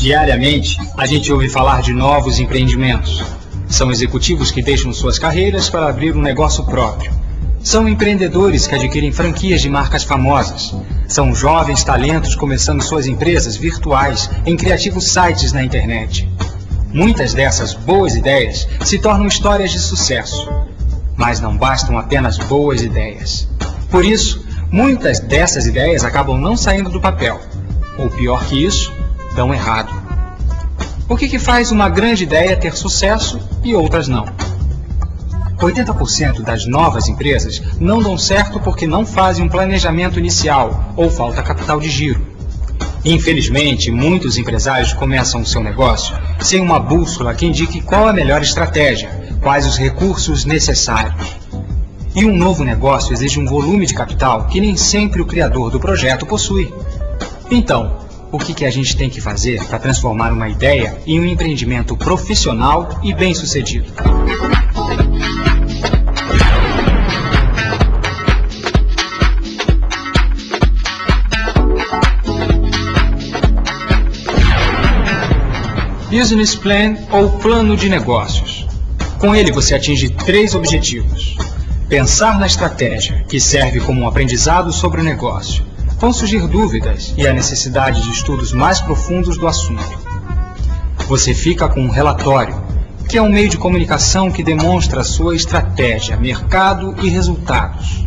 Diariamente, a gente ouve falar de novos empreendimentos. São executivos que deixam suas carreiras para abrir um negócio próprio. São empreendedores que adquirem franquias de marcas famosas. São jovens talentos começando suas empresas virtuais em criativos sites na internet. Muitas dessas boas ideias se tornam histórias de sucesso. Mas não bastam apenas boas ideias. Por isso, muitas dessas ideias acabam não saindo do papel. Ou pior que isso, dão errado. O que faz uma grande ideia ter sucesso e outras não? 80% das novas empresas não dão certo porque não fazem um planejamento inicial ou falta capital de giro. Infelizmente, muitos empresários começam o seu negócio sem uma bússola que indique qual a melhor estratégia, quais os recursos necessários. E um novo negócio exige um volume de capital que nem sempre o criador do projeto possui. Então, o que a gente tem que fazer para transformar uma ideia em um empreendimento profissional e bem-sucedido? Business Plan ou Plano de Negócios. Com ele você atinge 3 objetivos. Pensar na estratégia, que serve como um aprendizado sobre o negócio. Vão surgir dúvidas e a necessidade de estudos mais profundos do assunto. Você fica com um relatório, que é um meio de comunicação que demonstra a sua estratégia, mercado e resultados.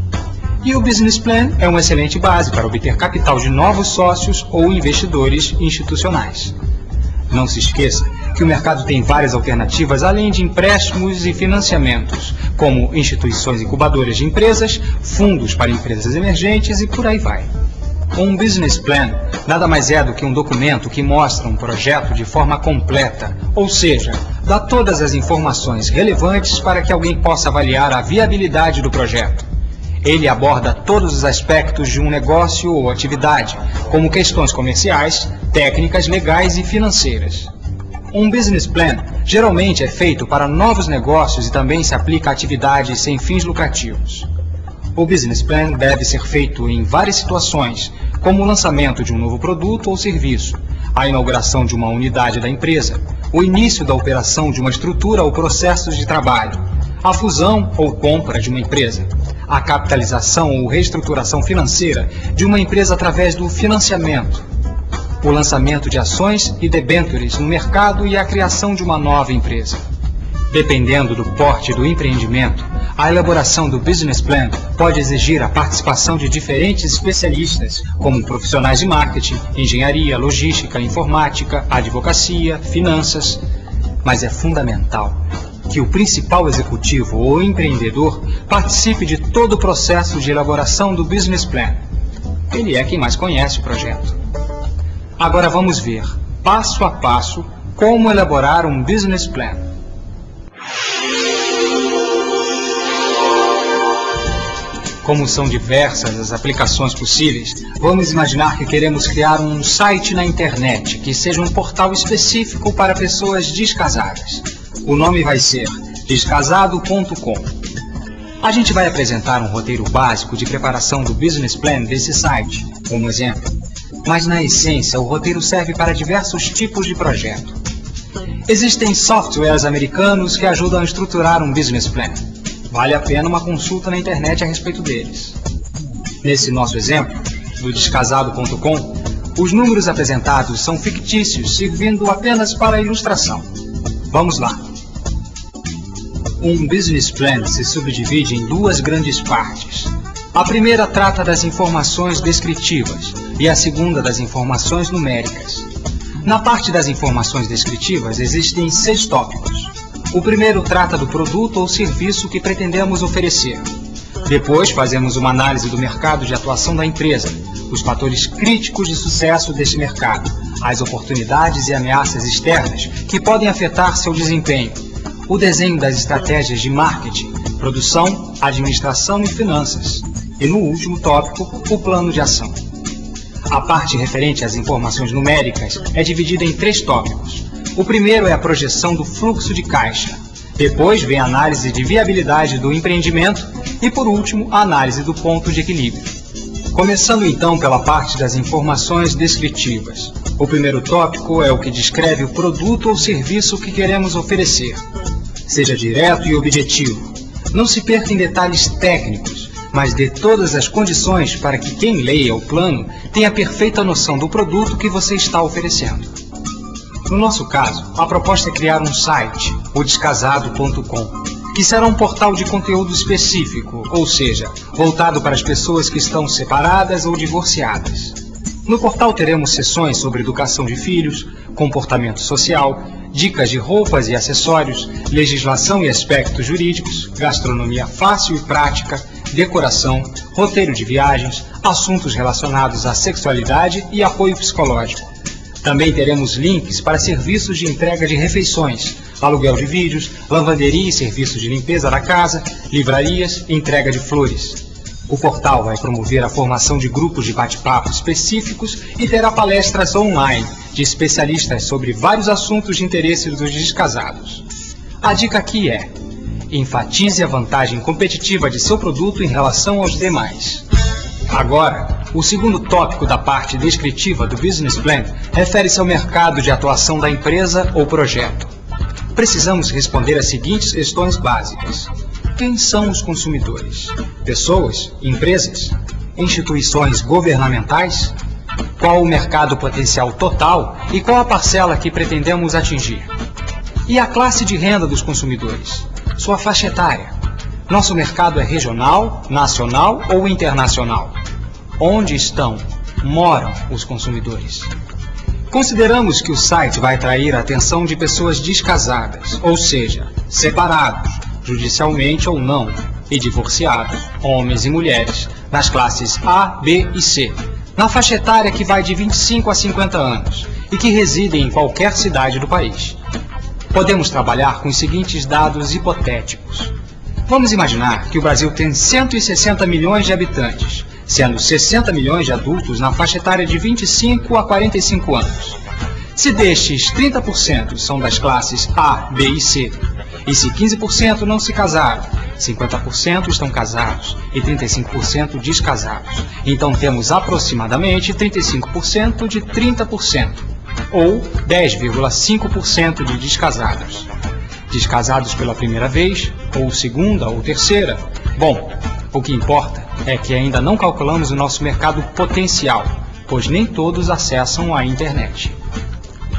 E o Business Plan é uma excelente base para obter capital de novos sócios ou investidores institucionais. Não se esqueça que o mercado tem várias alternativas além de empréstimos e financiamentos, como instituições incubadoras de empresas, fundos para empresas emergentes e por aí vai. Um Business Plan nada mais é do que um documento que mostra um projeto de forma completa, ou seja, dá todas as informações relevantes para que alguém possa avaliar a viabilidade do projeto. Ele aborda todos os aspectos de um negócio ou atividade, como questões comerciais, técnicas, legais e financeiras. Um Business Plan geralmente é feito para novos negócios e também se aplica a atividades sem fins lucrativos. O Business Plan deve ser feito em várias situações, como o lançamento de um novo produto ou serviço, a inauguração de uma unidade da empresa, o início da operação de uma estrutura ou processos de trabalho, a fusão ou compra de uma empresa, a capitalização ou reestruturação financeira de uma empresa através do financiamento, o lançamento de ações e debêntures no mercado e a criação de uma nova empresa. Dependendo do porte do empreendimento, a elaboração do Business Plan pode exigir a participação de diferentes especialistas, como profissionais de marketing, engenharia, logística, informática, advocacia, finanças. Mas é fundamental que o principal executivo ou empreendedor participe de todo o processo de elaboração do Business Plan. Ele é quem mais conhece o projeto. Agora vamos ver, passo a passo, como elaborar um Business Plan. Como são diversas as aplicações possíveis, vamos imaginar que queremos criar um site na internet que seja um portal específico para pessoas descasadas. O nome vai ser descasado.com. A gente vai apresentar um roteiro básico de preparação do Business Plan desse site, como exemplo. Mas na essência, o roteiro serve para diversos tipos de projeto. Existem softwares americanos que ajudam a estruturar um Business Plan. Vale a pena uma consulta na internet a respeito deles. Nesse nosso exemplo, do descasado.com, os números apresentados são fictícios, servindo apenas para ilustração. Vamos lá. Um Business Plan se subdivide em 2 grandes partes. A primeira trata das informações descritivas e a segunda das informações numéricas. Na parte das informações descritivas existem 6 tópicos. O primeiro trata do produto ou serviço que pretendemos oferecer. Depois fazemos uma análise do mercado de atuação da empresa, os fatores críticos de sucesso deste mercado, as oportunidades e ameaças externas que podem afetar seu desempenho, o desenho das estratégias de marketing, produção, administração e finanças. E no último tópico, o plano de ação. A parte referente às informações numéricas é dividida em 3 tópicos. O primeiro é a projeção do fluxo de caixa. Depois vem a análise de viabilidade do empreendimento e, por último, a análise do ponto de equilíbrio. Começando então pela parte das informações descritivas. O primeiro tópico é o que descreve o produto ou serviço que queremos oferecer. Seja direto e objetivo. Não se perca em detalhes técnicos, mas dê todas as condições para que quem leia o plano tenha perfeita noção do produto que você está oferecendo. No nosso caso, a proposta é criar um site, o descasado.com, que será um portal de conteúdo específico, ou seja, voltado para as pessoas que estão separadas ou divorciadas. No portal teremos seções sobre educação de filhos, comportamento social, dicas de roupas e acessórios, legislação e aspectos jurídicos, gastronomia fácil e prática, decoração, roteiro de viagens, assuntos relacionados à sexualidade e apoio psicológico. Também teremos links para serviços de entrega de refeições, aluguel de vídeos, lavanderia e serviços de limpeza da casa, livrarias e entrega de flores. O portal vai promover a formação de grupos de bate-papo específicos e terá palestras online de especialistas sobre vários assuntos de interesse dos descasados. A dica aqui é: enfatize a vantagem competitiva de seu produto em relação aos demais. Agora, o segundo tópico da parte descritiva do Business Plan refere-se ao mercado de atuação da empresa ou projeto. Precisamos responder as seguintes questões básicas. Quem são os consumidores? Pessoas? Empresas? Instituições governamentais? Qual o mercado potencial total e qual a parcela que pretendemos atingir? E a classe de renda dos consumidores? Sua faixa etária? Nosso mercado é regional, nacional ou internacional? Onde moram os consumidores? Consideramos que o site vai atrair a atenção de pessoas descasadas, ou seja, separados, judicialmente ou não, e divorciados, homens e mulheres, nas classes A, B e C, na faixa etária que vai de 25 a 50 anos e que residem em qualquer cidade do país. Podemos trabalhar com os seguintes dados hipotéticos. Vamos imaginar que o Brasil tem 160 milhões de habitantes, sendo 60 milhões de adultos na faixa etária de 25 a 45 anos. Se destes, 30% são das classes A, B e C, e se 15% não se casaram, 50% estão casados e 35% descasados. Então temos aproximadamente 35% de 30%, ou 10,5% de descasados. Descasados pela primeira vez, ou segunda ou terceira? Bom, o que importa é que ainda não calculamos o nosso mercado potencial, pois nem todos acessam a internet.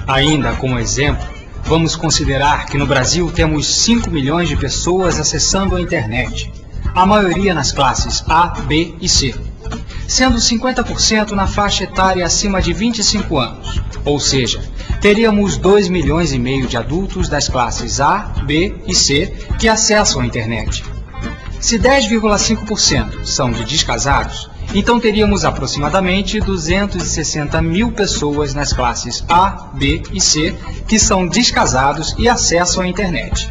Ainda como exemplo, vamos considerar que no Brasil temos 5 milhões de pessoas acessando a internet, a maioria nas classes A, B e C, sendo 50% na faixa etária acima de 25 anos, ou seja, teríamos 2,5 milhões de adultos das classes A, B e C que acessam a internet. Se 10,5% são de descasados, então teríamos aproximadamente 260 mil pessoas nas classes A, B e C que são descasados e acessam a internet.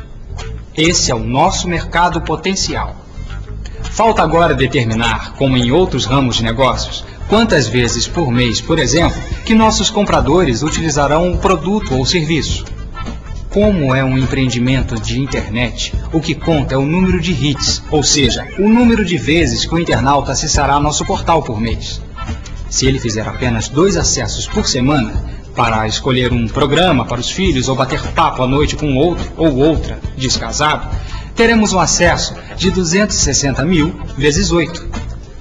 Esse é o nosso mercado potencial. Falta agora determinar, como em outros ramos de negócios, quantas vezes por mês, por exemplo, que nossos compradores utilizarão o produto ou serviço. Como é um empreendimento de internet, o que conta é o número de hits, ou seja, o número de vezes que o internauta acessará nosso portal por mês. Se ele fizer apenas 2 acessos por semana, para escolher um programa para os filhos ou bater papo à noite com outro ou outra descasado, teremos um acesso de 260 mil vezes 8.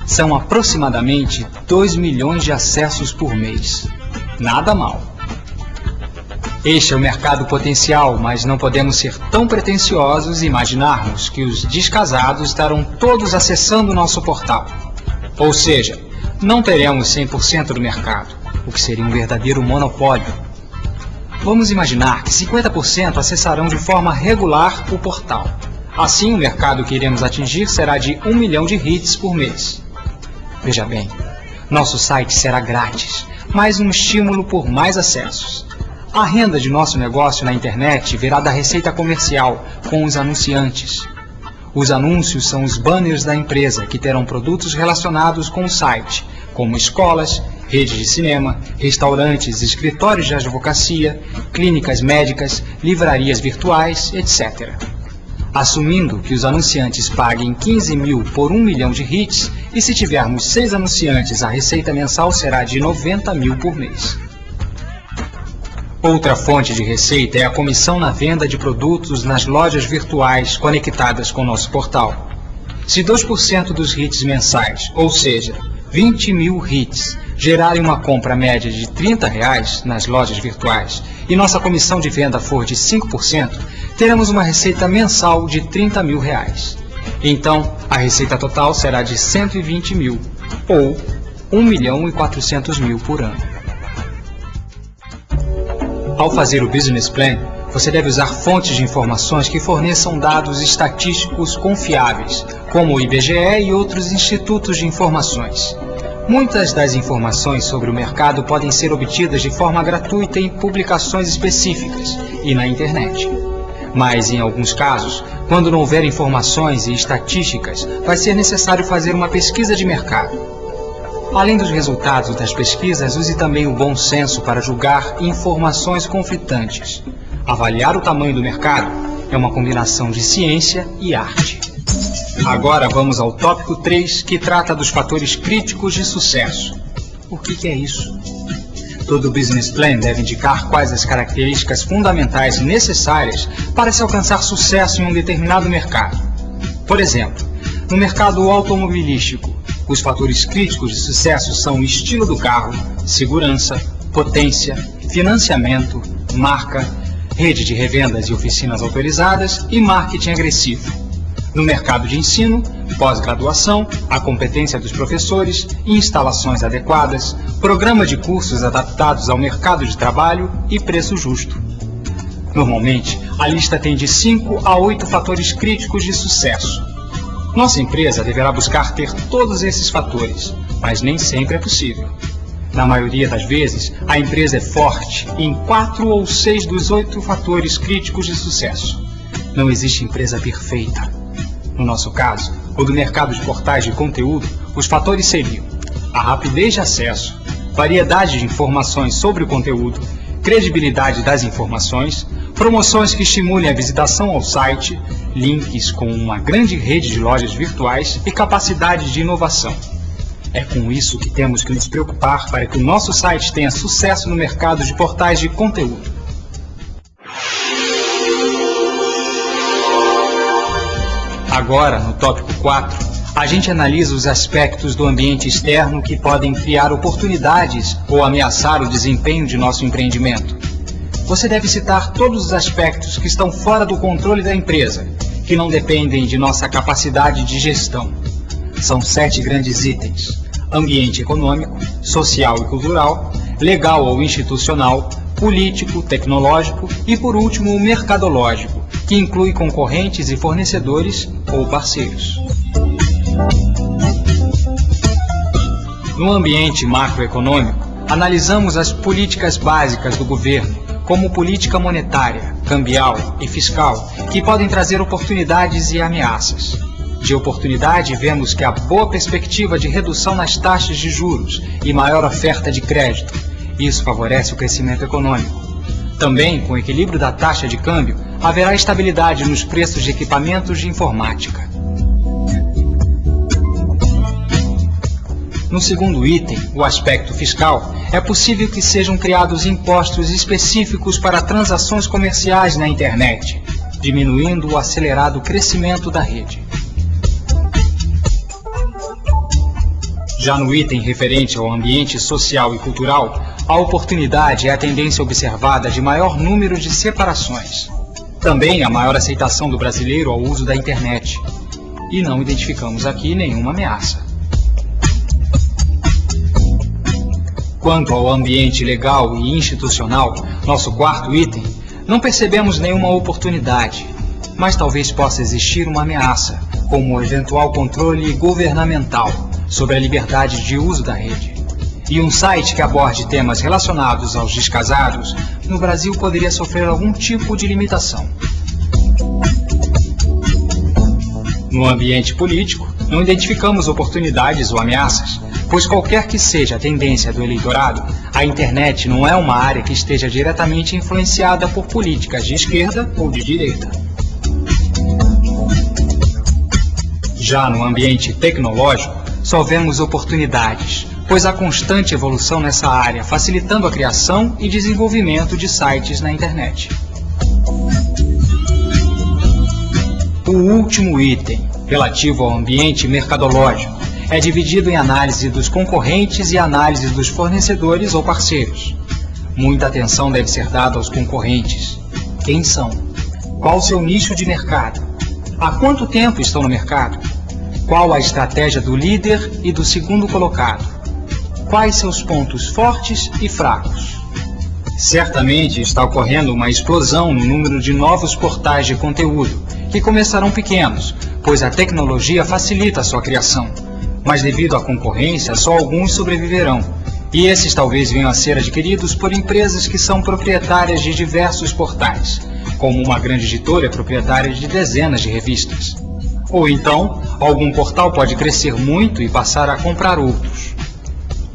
São aproximadamente 2 milhões de acessos por mês. Nada mal. Este é o mercado potencial, mas não podemos ser tão pretensiosos e imaginarmos que os descasados estarão todos acessando o nosso portal. Ou seja, não teremos 100% do mercado, o que seria um verdadeiro monopólio. Vamos imaginar que 50% acessarão de forma regular o portal. Assim, o mercado que iremos atingir será de 1 milhão de hits por mês. Veja bem, nosso site será grátis, mas um estímulo por mais acessos. A renda de nosso negócio na internet virá da receita comercial com os anunciantes. Os anúncios são os banners da empresa que terão produtos relacionados com o site, como escolas, redes de cinema, restaurantes, escritórios de advocacia, clínicas médicas, livrarias virtuais, etc. Assumindo que os anunciantes paguem 15 mil por 1 milhão de hits, E se tivermos 6 anunciantes, a receita mensal será de 90 mil por mês. Outra fonte de receita é a comissão na venda de produtos nas lojas virtuais conectadas com nosso portal. Se 2% dos hits mensais, ou seja, 20 mil hits, gerarem uma compra média de R$30 nas lojas virtuais e nossa comissão de venda for de 5%, teremos uma receita mensal de R$30 mil. Então, a receita total será de 120 mil, ou 1.400.000 por ano. Ao fazer o Business Plan, você deve usar fontes de informações que forneçam dados estatísticos confiáveis, como o IBGE e outros institutos de informações. Muitas das informações sobre o mercado podem ser obtidas de forma gratuita em publicações específicas e na internet. Mas, em alguns casos, quando não houver informações e estatísticas, vai ser necessário fazer uma pesquisa de mercado. Além dos resultados das pesquisas, use também o bom senso para julgar informações conflitantes. Avaliar o tamanho do mercado é uma combinação de ciência e arte. Agora vamos ao tópico 3, que trata dos fatores críticos de sucesso. O que é isso? Todo business plan deve indicar quais as características fundamentais necessárias para se alcançar sucesso em um determinado mercado. Por exemplo, no mercado automobilístico, os fatores críticos de sucesso são o estilo do carro, segurança, potência, financiamento, marca, rede de revendas e oficinas autorizadas e marketing agressivo. No mercado de ensino, pós-graduação, a competência dos professores, instalações adequadas, programa de cursos adaptados ao mercado de trabalho e preço justo. Normalmente, a lista tem de 5 a 8 fatores críticos de sucesso. Nossa empresa deverá buscar ter todos esses fatores, mas nem sempre é possível. Na maioria das vezes, a empresa é forte em 4 ou 6 dos 8 fatores críticos de sucesso. Não existe empresa perfeita. No nosso caso, ou do mercado de portais de conteúdo, os fatores seriam a rapidez de acesso, variedade de informações sobre o conteúdo, credibilidade das informações, promoções que estimulem a visitação ao site, links com uma grande rede de lojas virtuais e capacidade de inovação. É com isso que temos que nos preocupar para que o nosso site tenha sucesso no mercado de portais de conteúdo. Agora, no tópico 4, a gente analisa os aspectos do ambiente externo que podem criar oportunidades ou ameaçar o desempenho de nosso empreendimento. Você deve citar todos os aspectos que estão fora do controle da empresa, que não dependem de nossa capacidade de gestão. São 7 grandes itens: ambiente econômico, social e cultural, legal ou institucional, político, tecnológico e, por último, o mercadológico, que inclui concorrentes e fornecedores ou parceiros. No ambiente macroeconômico, analisamos as políticas básicas do governo, como política monetária, cambial e fiscal, que podem trazer oportunidades e ameaças. De oportunidade, vemos que há boa perspectiva de redução nas taxas de juros e maior oferta de crédito. Isso favorece o crescimento econômico. Também, com o equilíbrio da taxa de câmbio, haverá estabilidade nos preços de equipamentos de informática. No segundo item, o aspecto fiscal, é possível que sejam criados impostos específicos para transações comerciais na internet, diminuindo o acelerado crescimento da rede. Já no item referente ao ambiente social e cultural, a oportunidade é a tendência observada de maior número de separações. Também a maior aceitação do brasileiro ao uso da internet. E não identificamos aqui nenhuma ameaça. Quanto ao ambiente legal e institucional, nosso quarto item, não percebemos nenhuma oportunidade, mas talvez possa existir uma ameaça, como o eventual controle governamental sobre a liberdade de uso da rede. E um site que aborde temas relacionados aos descasados, no Brasil poderia sofrer algum tipo de limitação. No ambiente político, não identificamos oportunidades ou ameaças, pois qualquer que seja a tendência do eleitorado, a internet não é uma área que esteja diretamente influenciada por políticas de esquerda ou de direita. Já no ambiente tecnológico, só vemos oportunidades, pois há constante evolução nessa área, facilitando a criação e desenvolvimento de sites na internet. O último item, relativo ao ambiente mercadológico, é dividido em análise dos concorrentes e análise dos fornecedores ou parceiros. Muita atenção deve ser dada aos concorrentes. Quem são? Qual o seu nicho de mercado? Há quanto tempo estão no mercado? Qual a estratégia do líder e do segundo colocado? Quais seus pontos fortes e fracos? Certamente está ocorrendo uma explosão no número de novos portais de conteúdo, que começarão pequenos, pois a tecnologia facilita a sua criação. Mas devido à concorrência, só alguns sobreviverão, e esses talvez venham a ser adquiridos por empresas que são proprietárias de diversos portais, como uma grande editora é proprietária de dezenas de revistas. Ou então, algum portal pode crescer muito e passar a comprar outros.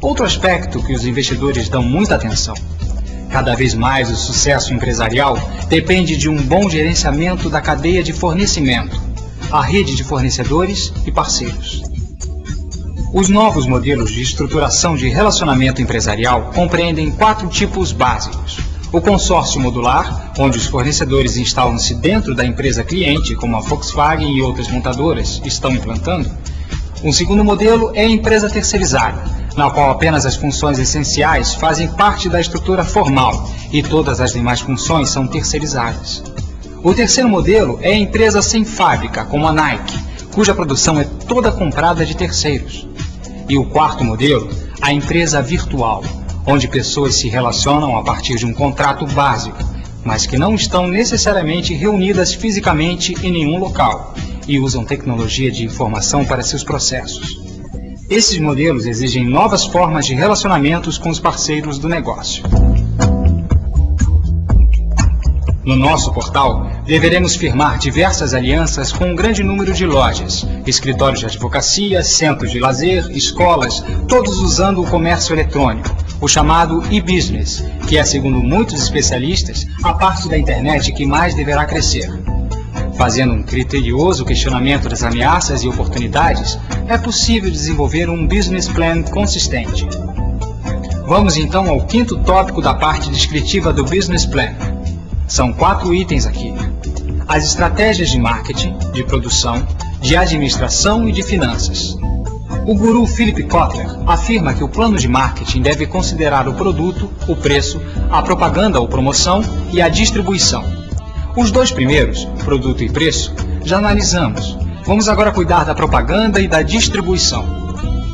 Outro aspecto que os investidores dão muita atenção. Cada vez mais o sucesso empresarial depende de um bom gerenciamento da cadeia de fornecimento, a rede de fornecedores e parceiros. Os novos modelos de estruturação de relacionamento empresarial compreendem 4 tipos básicos. O consórcio modular, onde os fornecedores instalam-se dentro da empresa cliente, como a Volkswagen e outras montadoras estão implantando. Um segundo modelo é a empresa terceirizada, na qual apenas as funções essenciais fazem parte da estrutura formal e todas as demais funções são terceirizadas. O terceiro modelo é a empresa sem fábrica, como a Nike, cuja produção é toda comprada de terceiros. E o quarto modelo, a empresa virtual, onde pessoas se relacionam a partir de um contrato básico, mas que não estão necessariamente reunidas fisicamente em nenhum local e usam tecnologia de informação para seus processos. Esses modelos exigem novas formas de relacionamentos com os parceiros do negócio. No nosso portal, deveremos firmar diversas alianças com um grande número de lojas, escritórios de advocacia, centros de lazer, escolas, todos usando o comércio eletrônico, o chamado e-business, que é, segundo muitos especialistas, a parte da internet que mais deverá crescer. Fazendo um criterioso questionamento das ameaças e oportunidades, é possível desenvolver um business plan consistente. Vamos então ao quinto tópico da parte descritiva do business plan. São 4 itens aqui. As estratégias de marketing, de produção, de administração e de finanças. O guru Philip Kotler afirma que o plano de marketing deve considerar o produto, o preço, a propaganda ou promoção e a distribuição. Os 2 primeiros, produto e preço, já analisamos. Vamos agora cuidar da propaganda e da distribuição.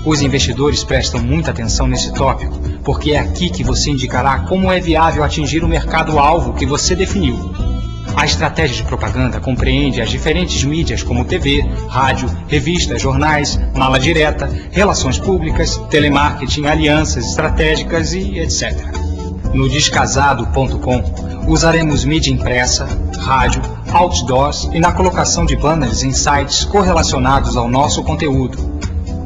Os investidores prestam muita atenção nesse tópico, porque é aqui que você indicará como é viável atingir o mercado-alvo que você definiu. A estratégia de propaganda compreende as diferentes mídias como TV, rádio, revistas, jornais, mala direta, relações públicas, telemarketing, alianças estratégicas e etc. No Descasado.com, usaremos mídia impressa, rádio, outdoors e na colocação de banners em sites correlacionados ao nosso conteúdo.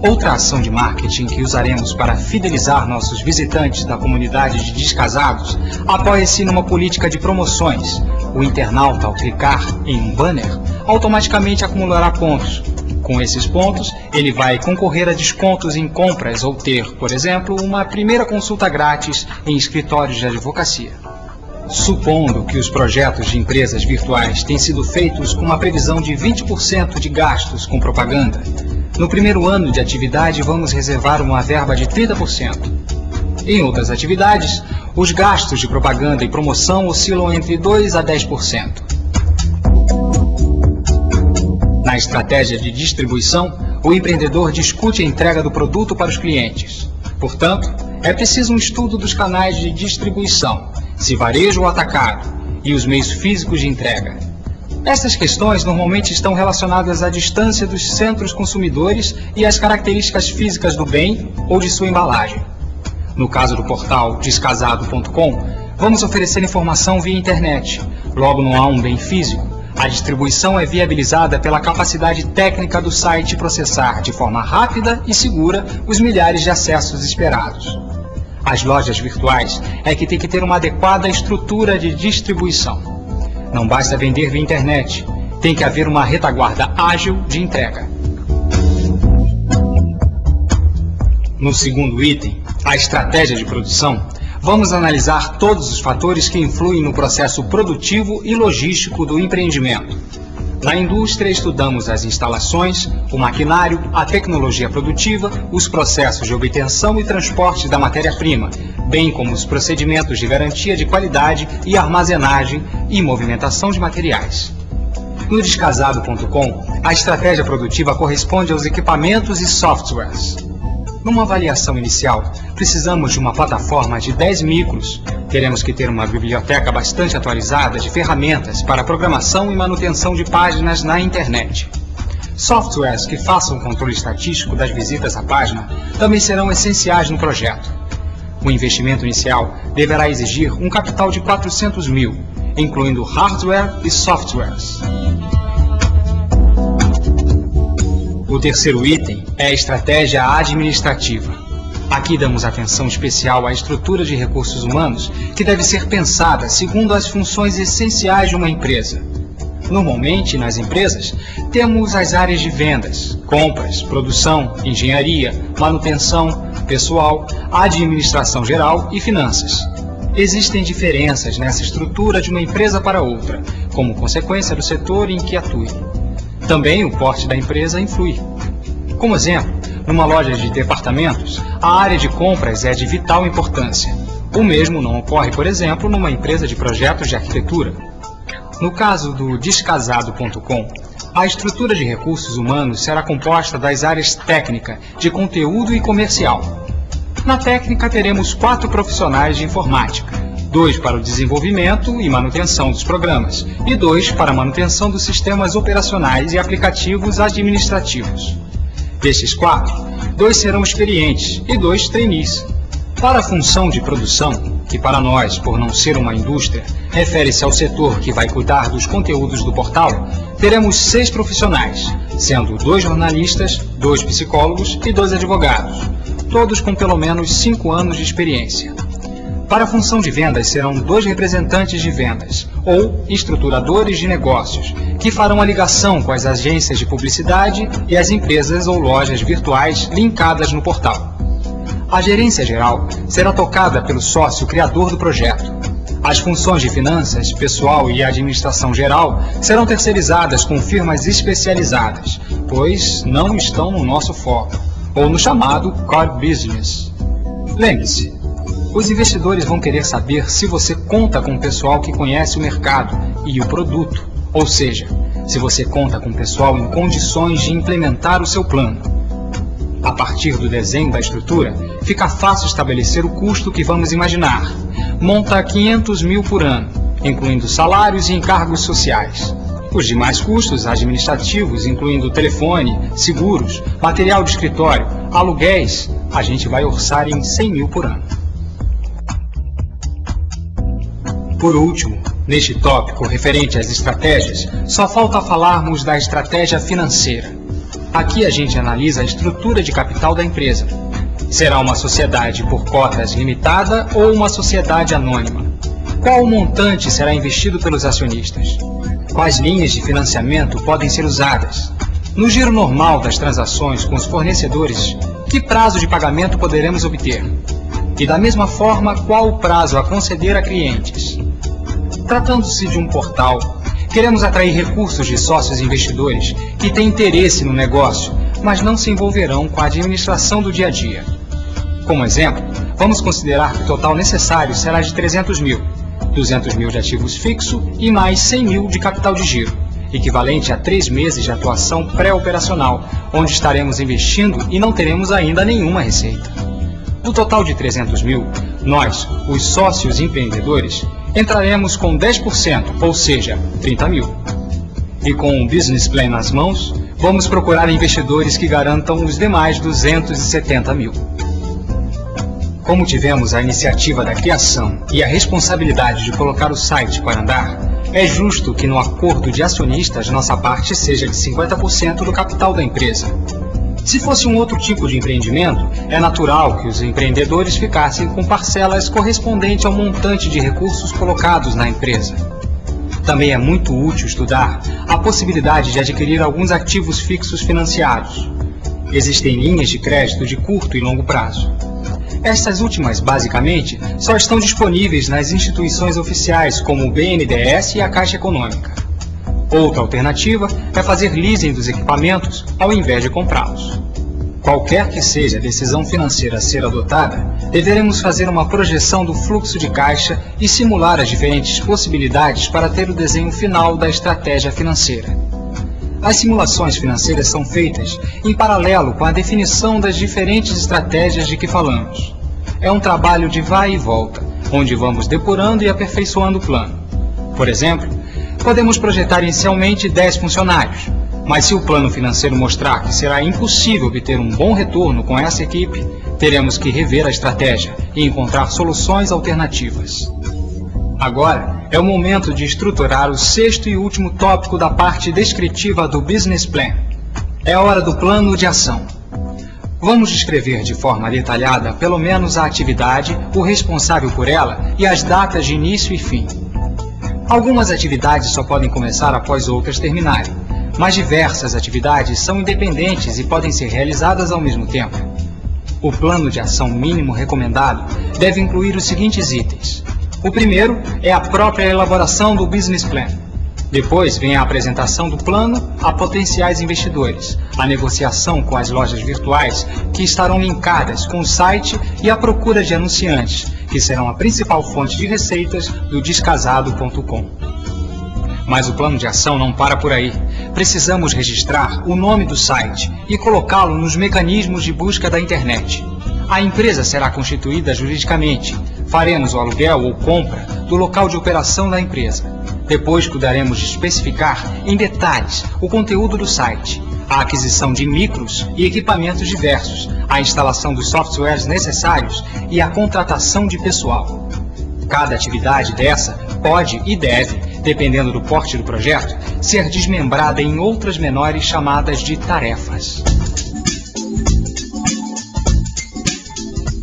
Outra ação de marketing que usaremos para fidelizar nossos visitantes da comunidade de Descasados apoia-se numa política de promoções. O internauta, ao clicar em um banner, automaticamente acumulará pontos. Com esses pontos, ele vai concorrer a descontos em compras ou ter, por exemplo, uma primeira consulta grátis em escritórios de advocacia. Supondo que os projetos de empresas virtuais têm sido feitos com uma previsão de 20% de gastos com propaganda, no primeiro ano de atividade vamos reservar uma verba de 30%. Em outras atividades, os gastos de propaganda e promoção oscilam entre 2% a 10%. Na estratégia de distribuição, o empreendedor discute a entrega do produto para os clientes. Portanto, é preciso um estudo dos canais de distribuição, se varejo ou atacado, e os meios físicos de entrega. Essas questões normalmente estão relacionadas à distância dos centros consumidores e às características físicas do bem ou de sua embalagem. No caso do portal Descasado.com, vamos oferecer informação via internet. Logo não há um bem físico. A distribuição é viabilizada pela capacidade técnica do site processar de forma rápida e segura os milhares de acessos esperados. As lojas virtuais é que tem que ter uma adequada estrutura de distribuição. Não basta vender via internet, tem que haver uma retaguarda ágil de entrega. No segundo item, a estratégia de produção, vamos analisar todos os fatores que influem no processo produtivo e logístico do empreendimento. Na indústria, estudamos as instalações, o maquinário, a tecnologia produtiva, os processos de obtenção e transporte da matéria-prima, bem como os procedimentos de garantia de qualidade e armazenagem e movimentação de materiais. No Descasado.com, a estratégia produtiva corresponde aos equipamentos e softwares. Numa avaliação inicial, precisamos de uma plataforma de 10 micros. Teremos que ter uma biblioteca bastante atualizada de ferramentas para programação e manutenção de páginas na internet. Softwares que façam controle estatístico das visitas à página também serão essenciais no projeto. O investimento inicial deverá exigir um capital de 400 mil, incluindo hardware e softwares. O terceiro item é a estratégia administrativa. Aqui damos atenção especial à estrutura de recursos humanos que deve ser pensada segundo as funções essenciais de uma empresa. Normalmente, nas empresas, temos as áreas de vendas, compras, produção, engenharia, manutenção, pessoal, administração geral e finanças. Existem diferenças nessa estrutura de uma empresa para outra, como consequência do setor em que atue. Também o porte da empresa influi. Como exemplo, numa loja de departamentos, a área de compras é de vital importância. O mesmo não ocorre, por exemplo, numa empresa de projetos de arquitetura. No caso do Descasado.com, a estrutura de recursos humanos será composta das áreas técnica, de conteúdo e comercial. Na técnica, teremos 4 profissionais de informática, 2 para o desenvolvimento e manutenção dos programas e 2 para a manutenção dos sistemas operacionais e aplicativos administrativos. Destes 4, 2 serão experientes e 2 trainees. Para a função de produção, que para nós, por não ser uma indústria, refere-se ao setor que vai cuidar dos conteúdos do portal, teremos 6 profissionais, sendo 2 jornalistas, 2 psicólogos e 2 advogados, todos com pelo menos 5 anos de experiência. Para a função de vendas serão 2 representantes de vendas, ou estruturadores de negócios, que farão a ligação com as agências de publicidade e as empresas ou lojas virtuais linkadas no portal. A gerência geral será tocada pelo sócio criador do projeto. As funções de finanças, pessoal e administração geral serão terceirizadas com firmas especializadas, pois não estão no nosso foco, ou no chamado Core Business. Lembre-se, os investidores vão querer saber se você conta com pessoal que conhece o mercado e o produto, ou seja, se você conta com pessoal em condições de implementar o seu plano. A partir do desenho da estrutura, fica fácil estabelecer o custo que vamos imaginar. Monta 500 mil por ano, incluindo salários e encargos sociais. Os demais custos administrativos, incluindo telefone, seguros, material de escritório, aluguéis, a gente vai orçar em 100 mil por ano. Por último, neste tópico referente às estratégias, só falta falarmos da estratégia financeira. Aqui a gente analisa a estrutura de capital da empresa. Será uma sociedade por cotas limitada ou uma sociedade anônima? Qual o montante será investido pelos acionistas? Quais linhas de financiamento podem ser usadas? No giro normal das transações com os fornecedores, que prazo de pagamento poderemos obter? E da mesma forma, qual o prazo a conceder a clientes? Tratando-se de um portal, queremos atrair recursos de sócios investidores que têm interesse no negócio, mas não se envolverão com a administração do dia a dia. Como exemplo, vamos considerar que o total necessário será de 300 mil, 200 mil de ativos fixos e mais 100 mil de capital de giro, equivalente a 3 meses de atuação pré-operacional, onde estaremos investindo e não teremos ainda nenhuma receita. Do total de 300 mil, nós, os sócios empreendedores, entraremos com 10%, ou seja, 30 mil. E com o business plan nas mãos, vamos procurar investidores que garantam os demais 270 mil. Como tivemos a iniciativa da criação e a responsabilidade de colocar o site para andar, é justo que no acordo de acionistas nossa parte seja de 50% do capital da empresa. Se fosse um outro tipo de empreendimento, é natural que os empreendedores ficassem com parcelas correspondentes ao montante de recursos colocados na empresa. Também é muito útil estudar a possibilidade de adquirir alguns ativos fixos financiados. Existem linhas de crédito de curto e longo prazo. Estas últimas, basicamente, só estão disponíveis nas instituições oficiais como o BNDES e a Caixa Econômica. Outra alternativa é fazer leasing dos equipamentos ao invés de comprá-los. Qualquer que seja a decisão financeira a ser adotada, deveremos fazer uma projeção do fluxo de caixa e simular as diferentes possibilidades para ter o desenho final da estratégia financeira. As simulações financeiras são feitas em paralelo com a definição das diferentes estratégias de que falamos. É um trabalho de vai e volta, onde vamos depurando e aperfeiçoando o plano. Por exemplo, podemos projetar inicialmente 10 funcionários, mas se o plano financeiro mostrar que será impossível obter um bom retorno com essa equipe, teremos que rever a estratégia e encontrar soluções alternativas. Agora é o momento de estruturar o sexto e último tópico da parte descritiva do Business Plan. É a hora do plano de ação. Vamos descrever de forma detalhada pelo menos a atividade, o responsável por ela e as datas de início e fim. Algumas atividades só podem começar após outras terminarem, mas diversas atividades são independentes e podem ser realizadas ao mesmo tempo. O plano de ação mínimo recomendado deve incluir os seguintes itens. O primeiro é a própria elaboração do Business Plan. Depois vem a apresentação do plano a potenciais investidores, a negociação com as lojas virtuais que estarão linkadas com o site e a procura de anunciantes, que serão a principal fonte de receitas do Descasado.com. Mas o plano de ação não para por aí. Precisamos registrar o nome do site e colocá-lo nos mecanismos de busca da internet. A empresa será constituída juridicamente. Faremos o aluguel ou compra do local de operação da empresa. Depois cuidaremos de especificar em detalhes o conteúdo do site, a aquisição de micros e equipamentos diversos, a instalação dos softwares necessários e a contratação de pessoal. Cada atividade dessa pode e deve, dependendo do porte do projeto, ser desmembrada em outras menores chamadas de tarefas.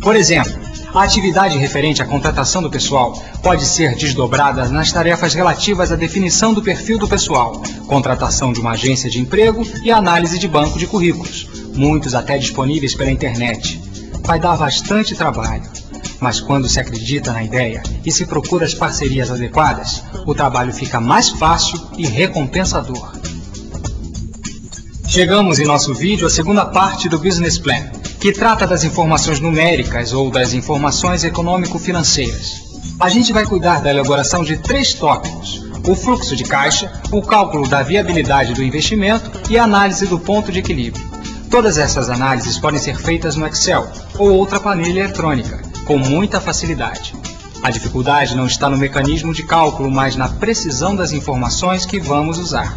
Por exemplo, a atividade referente à contratação do pessoal pode ser desdobrada nas tarefas relativas à definição do perfil do pessoal, contratação de uma agência de emprego e análise de banco de currículos, muitos até disponíveis pela internet. Vai dar bastante trabalho, mas quando se acredita na ideia e se procura as parcerias adequadas, o trabalho fica mais fácil e recompensador. Chegamos em nosso vídeo à segunda parte do Business Plan, que trata das informações numéricas ou das informações econômico-financeiras. A gente vai cuidar da elaboração de 3 tópicos: o fluxo de caixa, o cálculo da viabilidade do investimento e a análise do ponto de equilíbrio. Todas essas análises podem ser feitas no Excel ou outra planilha eletrônica, com muita facilidade. A dificuldade não está no mecanismo de cálculo, mas na precisão das informações que vamos usar.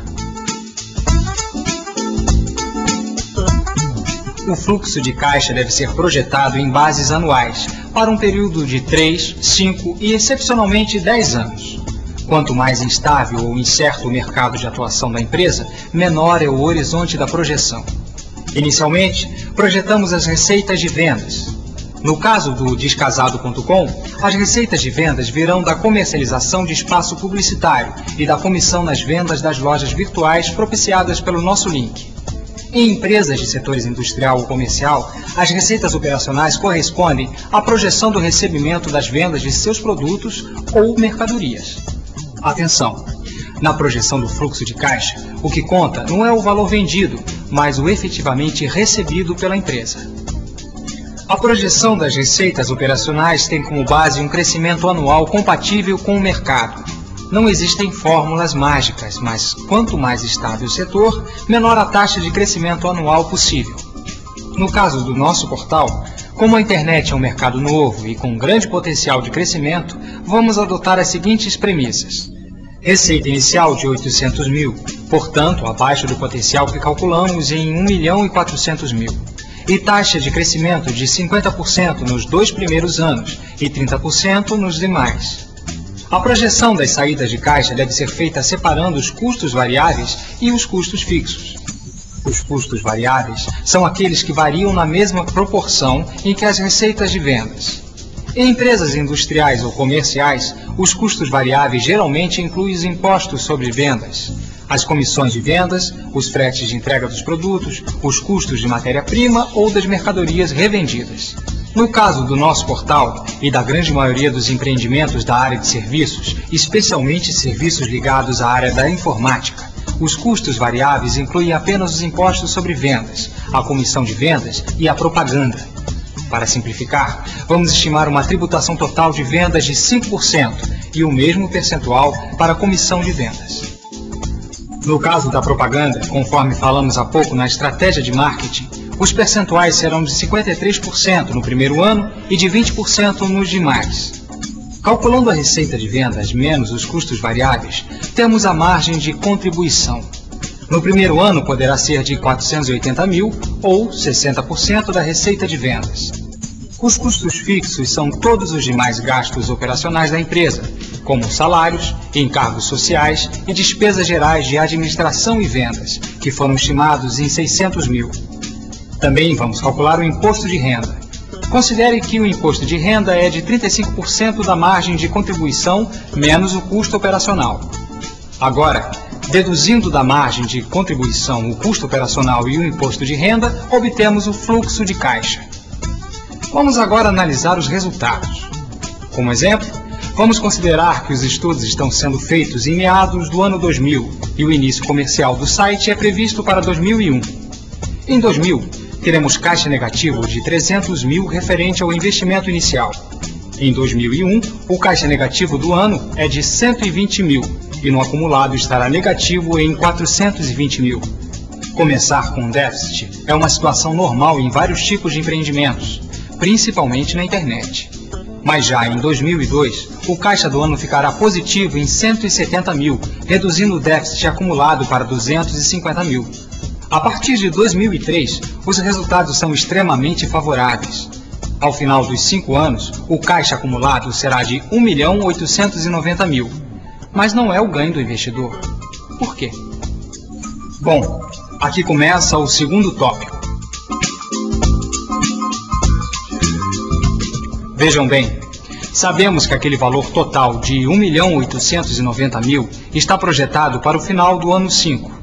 O fluxo de caixa deve ser projetado em bases anuais, para um período de 3, 5 e, excepcionalmente, 10 anos. Quanto mais instável ou incerto o mercado de atuação da empresa, menor é o horizonte da projeção. Inicialmente, projetamos as receitas de vendas. No caso do Descasado.com, as receitas de vendas virão da comercialização de espaço publicitário e da comissão nas vendas das lojas virtuais propiciadas pelo nosso link. Em empresas de setores industrial ou comercial, as receitas operacionais correspondem à projeção do recebimento das vendas de seus produtos ou mercadorias. Atenção! Na projeção do fluxo de caixa, o que conta não é o valor vendido, mas o efetivamente recebido pela empresa. A projeção das receitas operacionais tem como base um crescimento anual compatível com o mercado. Não existem fórmulas mágicas, mas quanto mais estável o setor, menor a taxa de crescimento anual possível. No caso do nosso portal, como a internet é um mercado novo e com grande potencial de crescimento, vamos adotar as seguintes premissas. Receita inicial de 800 mil, portanto, abaixo do potencial que calculamos em 1.400.000. E taxa de crescimento de 50% nos 2 primeiros anos e 30% nos demais. A projeção das saídas de caixa deve ser feita separando os custos variáveis e os custos fixos. Os custos variáveis são aqueles que variam na mesma proporção em que as receitas de vendas. Em empresas industriais ou comerciais, os custos variáveis geralmente incluem os impostos sobre vendas, as comissões de vendas, os fretes de entrega dos produtos, os custos de matéria-prima ou das mercadorias revendidas. No caso do nosso portal e da grande maioria dos empreendimentos da área de serviços, especialmente serviços ligados à área da informática, os custos variáveis incluem apenas os impostos sobre vendas, a comissão de vendas e a propaganda. Para simplificar, vamos estimar uma tributação total de vendas de 5% e o mesmo percentual para a comissão de vendas. No caso da propaganda, conforme falamos há pouco na estratégia de marketing, os percentuais serão de 53% no primeiro ano e de 20% nos demais. Calculando a receita de vendas menos os custos variáveis, temos a margem de contribuição. No primeiro ano poderá ser de 480 mil ou 60% da receita de vendas. Os custos fixos são todos os demais gastos operacionais da empresa, como salários, encargos sociais e despesas gerais de administração e vendas, que foram estimados em 600 mil. Também vamos calcular o imposto de renda. Considere que o imposto de renda é de 35% da margem de contribuição menos o custo operacional. Agora, deduzindo da margem de contribuição o custo operacional e o imposto de renda, obtemos o fluxo de caixa. Vamos agora analisar os resultados. Como exemplo, vamos considerar que os estudos estão sendo feitos em meados do ano 2000 e o início comercial do site é previsto para 2001. Em 2000, teremos caixa negativo de 300 mil referente ao investimento inicial. Em 2001, o caixa negativo do ano é de 120 mil e no acumulado estará negativo em 420 mil. Começar com déficit é uma situação normal em vários tipos de empreendimentos, principalmente na internet. Mas já em 2002, o caixa do ano ficará positivo em 170 mil, reduzindo o déficit acumulado para 250 mil. A partir de 2003, os resultados são extremamente favoráveis. Ao final dos 5 anos, o caixa acumulado será de 1.890.000, mas não é o ganho do investidor. Por quê? Bom, aqui começa o segundo tópico. Vejam bem, sabemos que aquele valor total de 1.890.000 está projetado para o final do ano 5.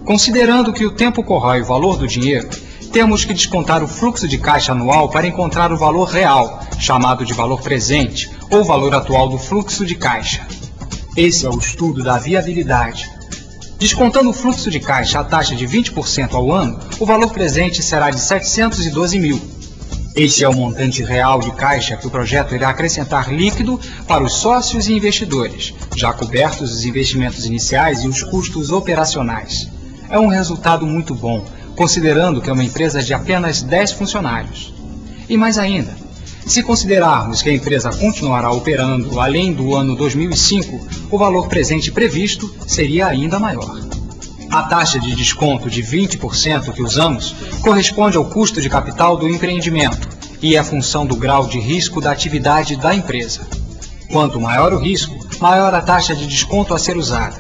Considerando que o tempo corrói o valor do dinheiro, temos que descontar o fluxo de caixa anual para encontrar o valor real, chamado de valor presente, ou valor atual do fluxo de caixa. Esse é o estudo da viabilidade. Descontando o fluxo de caixa à taxa de 20% ao ano, o valor presente será de 712 mil. Este é o montante real de caixa que o projeto irá acrescentar líquido para os sócios e investidores, já cobertos os investimentos iniciais e os custos operacionais. É um resultado muito bom, considerando que é uma empresa de apenas 10 funcionários. E mais ainda, se considerarmos que a empresa continuará operando além do ano 2005, o valor presente previsto seria ainda maior. A taxa de desconto de 20% que usamos corresponde ao custo de capital do empreendimento e é função do grau de risco da atividade da empresa. Quanto maior o risco, maior a taxa de desconto a ser usada.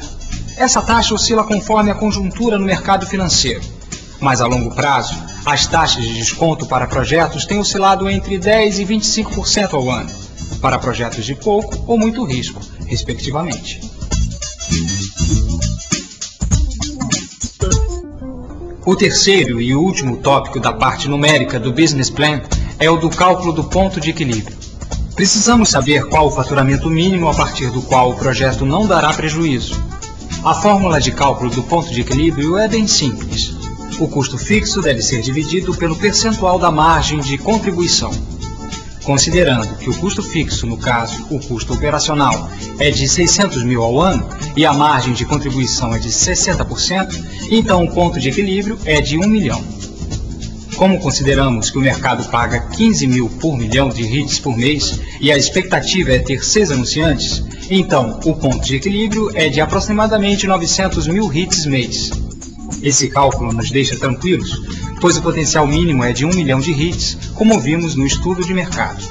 Essa taxa oscila conforme a conjuntura no mercado financeiro, mas a longo prazo, as taxas de desconto para projetos têm oscilado entre 10% e 25% ao ano, para projetos de pouco ou muito risco, respectivamente. O terceiro e último tópico da parte numérica do Business Plan é o do cálculo do ponto de equilíbrio. Precisamos saber qual o faturamento mínimo a partir do qual o projeto não dará prejuízo. A fórmula de cálculo do ponto de equilíbrio é bem simples. O custo fixo deve ser dividido pelo percentual da margem de contribuição. Considerando que o custo fixo, no caso, o custo operacional, é de 600 mil ao ano e a margem de contribuição é de 60%, então o ponto de equilíbrio é de 1 milhão. Como consideramos que o mercado paga 15 mil por milhão de hits por mês e a expectativa é ter 6 anunciantes, então o ponto de equilíbrio é de aproximadamente 900 mil hits mês. Esse cálculo nos deixa tranquilos, pois o potencial mínimo é de 1 milhão de hits, como vimos no estudo de mercado.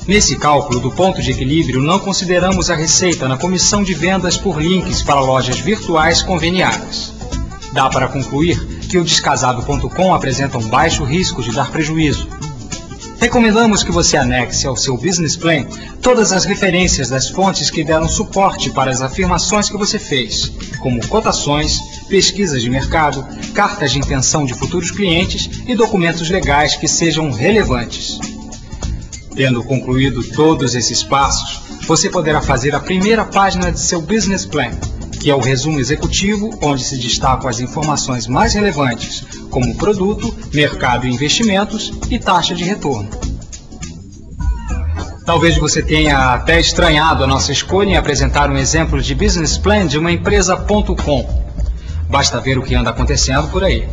Nesse cálculo do ponto de equilíbrio, não consideramos a receita na comissão de vendas por links para lojas virtuais conveniadas. Dá para concluir que o Descasado.com apresenta um baixo risco de dar prejuízo. Recomendamos que você anexe ao seu Business Plan todas as referências das fontes que deram suporte para as afirmações que você fez, como cotações, pesquisas de mercado, cartas de intenção de futuros clientes e documentos legais que sejam relevantes. Tendo concluído todos esses passos, você poderá fazer a primeira página de seu Business Plan, que é o resumo executivo, onde se destacam as informações mais relevantes, como produto, mercado e investimentos e taxa de retorno. Talvez você tenha até estranhado a nossa escolha em apresentar um exemplo de Business Plan de uma empresa.com. Basta ver o que anda acontecendo por aí.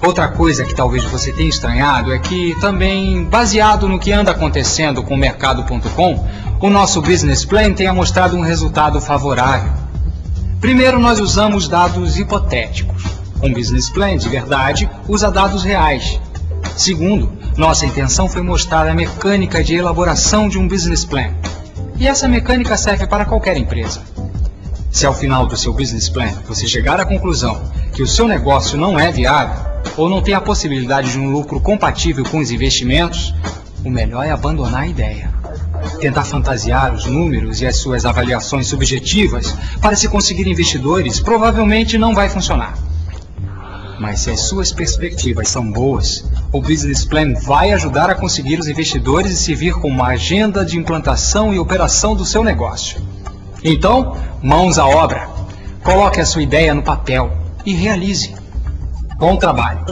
Outra coisa que talvez você tenha estranhado é que, também baseado no que anda acontecendo com o mercado.com, o nosso Business Plan tenha mostrado um resultado favorável. Primeiro, nós usamos dados hipotéticos. Um Business Plan de verdade usa dados reais. Segundo, nossa intenção foi mostrar a mecânica de elaboração de um Business Plan. E essa mecânica serve para qualquer empresa. Se ao final do seu Business Plan você chegar à conclusão que o seu negócio não é viável ou não tem a possibilidade de um lucro compatível com os investimentos, o melhor é abandonar a ideia. Tentar fantasiar os números e as suas avaliações subjetivas para se conseguir investidores provavelmente não vai funcionar. Mas se as suas perspectivas são boas, o Business Plan vai ajudar a conseguir os investidores e servir como uma agenda de implantação e operação do seu negócio. Então, mãos à obra. Coloque a sua ideia no papel e realize. Bom trabalho!